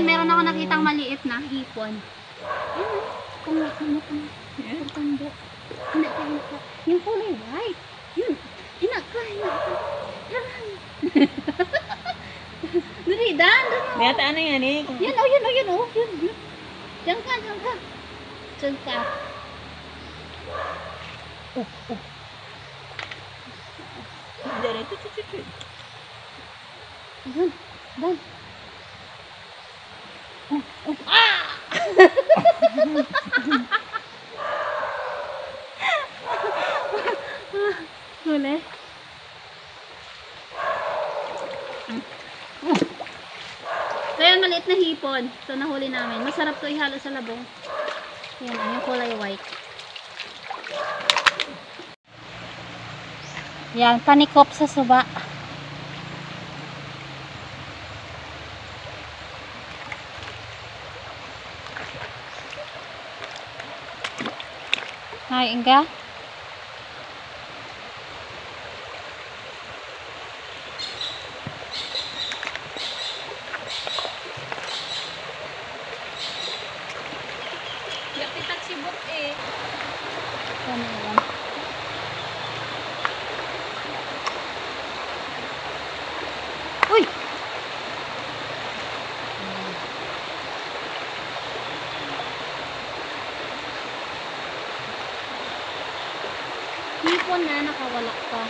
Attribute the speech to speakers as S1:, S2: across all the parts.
S1: Ayun, meron ako nakitang maliit na hipon. Ayun, kung tundo. Hinaka. Yung kulay white. Yun, hinaka. Dali, Dan.
S2: Biyata ano yan eh.
S1: Yan, oh, yun. Diyan ka. Diyan ka. Dan. Huli. So yan, maliit na hipon. So nahuli namin. Masarap to ihalo sa labong. Yan, yung kulay white. Yan, panikop sa suba. Hi, Inga.
S2: Yapitak sibot eh.
S1: Ano yan? Uy! Hipon na, nakawala ka.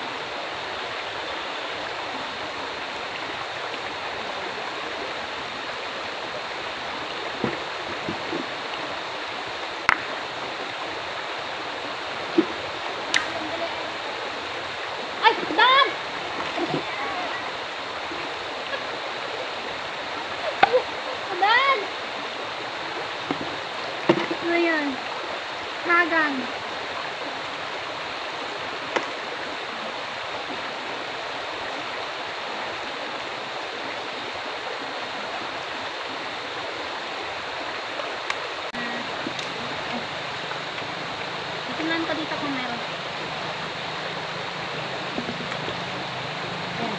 S1: Ay! Dan! Dan! Ano yan? Hagang. Tingnan ko dito kung meron. Yan.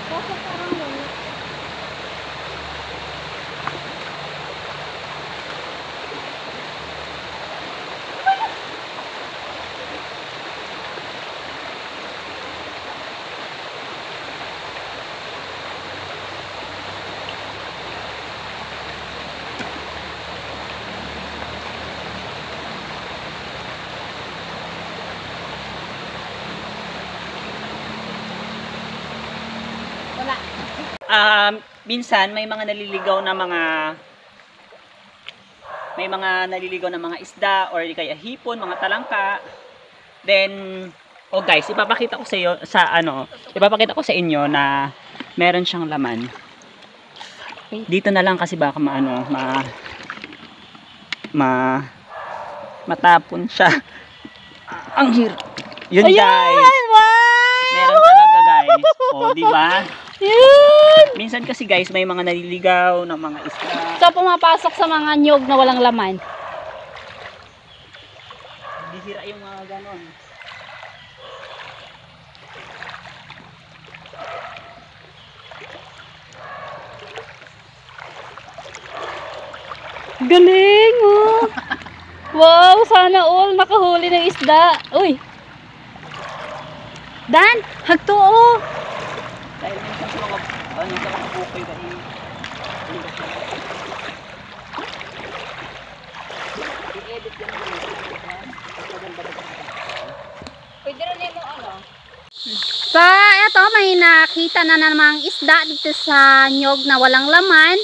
S1: Bakit parang wala? Wala.
S2: Minsan may mga naliligaw na mga isda or kaya hipon, mga talangka. Then guys, ipapakita ko sa inyo na meron siyang laman. Dito na lang kasi baka matapon siya. Ang hirap. Yun guys. Meron talaga guys. O, di ba?
S1: Yun!
S2: Minsan kasi guys, may mga naliligaw na mga isda.
S1: So, pumapasok sa mga nyog na walang laman.
S2: Bihira yung mga ganon.
S1: Galing, oh! Wow, sana all nakahuli ng isda. Uy! Dan, hagto, oh!
S2: Dahil minsan sa mga bukoy dahil i-edit yan
S1: Pwede rin mo So, eto, may nakita na namang isda dito sa nyog na walang laman.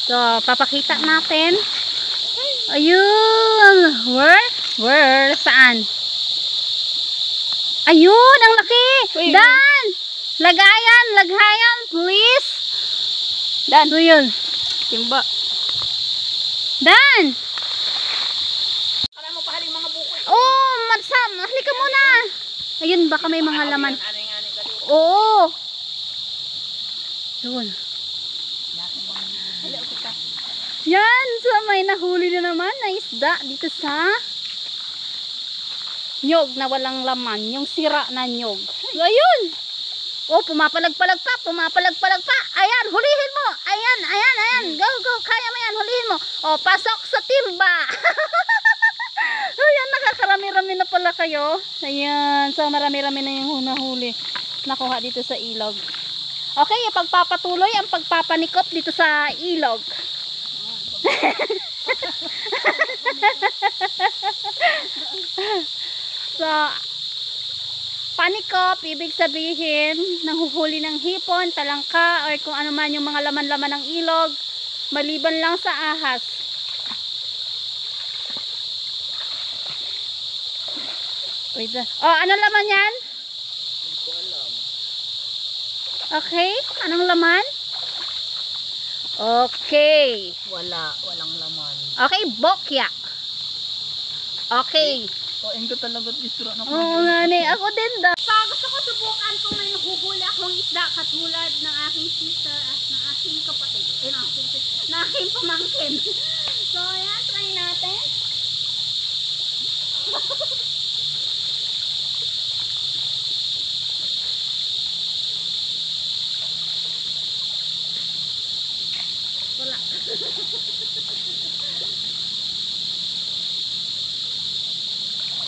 S1: So, papakita natin. Ayun! Where? Saan? Ayun! Ang laki! Dan! Laghayan, please! Dan! So, yun.
S2: timba.
S1: Dan!
S2: Kala mo pahaling mga bukoy.
S1: Oh! Marsam! Halika muna! Ayun, baka may mga laman.
S2: Aning-aning ka dito.
S1: Oo! Yun. Yan, so may nahuli na naman na isda dito sa nyog na walang laman, yung sira na nyog. So, ayun. Oh, pumapalag-palag pa, pumapalag-palag pa. Ayan, hulihin mo. Ayan, ayan, ayan. Go, go, kaya mo yan, hulihin mo. Oh, pasok sa timba. Ayan, nakakarami-rami na pala kayo. Ayan, so marami-rami na yung nahuli. Nakuha dito sa ilog. Okay, pagpapatuloy ang pagpapanikop dito sa ilog. So, panikop, ibig sabihin, nanghuhuli ng hipon, talangka, or kung ano man yung mga laman-laman ng ilog, maliban lang sa ahas. Wait, oh, anong laman yan?
S2: Hindi ko alam.
S1: Okay, anong laman? Okay.
S2: Walang laman.
S1: Okay, bokya. Okay.
S2: Kain ko talaga isra na.
S1: Oo nga ni, ako din da. So, gusto ko subukan kung may nahuhuli akong isda katulad ng aking sister at ng aking kapatid. Ng aking pamangkin. So, ayan, try natin. Wala.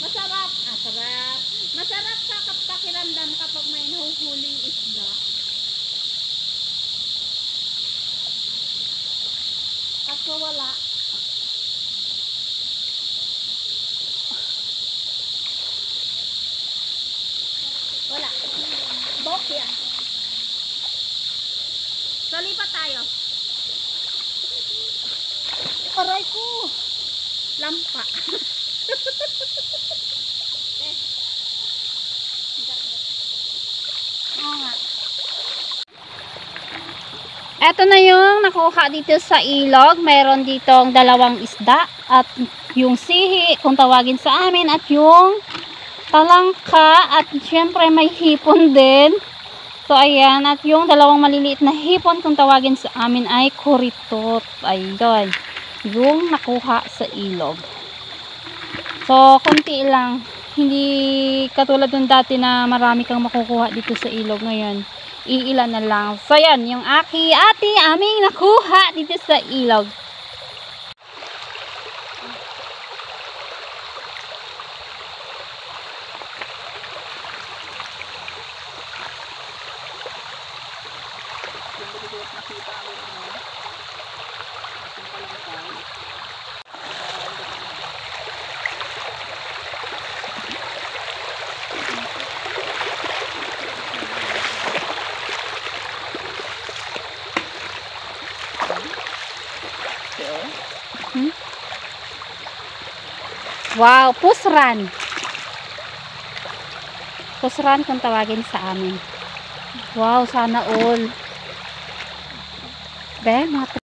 S1: Masarap. Sarap. Masarap sa pakiramdam kapag may nahuhuling isda. Kaso wala. Wala. Bokya. So, lipat tayo. Aray ko. Lampa. Eto na yung nakuha dito sa ilog. Mayroon ditong dalawang isda at yung sihi kung tawagin sa amin at yung talangka at syempre may hipon din. So ayan, at yung dalawang maliliit na hipon kung tawagin sa amin ay kuritot. Ayun, yung nakuha sa ilog. So konti lang, hindi katulad ng dati na marami kang makukuha dito sa ilog. Ngayon iilan na lang. So yan, yung ati aming nakuha dito sa ilog. Wow, pusran. Pusran kung tawagin sa amin. Wow, sana all. Be,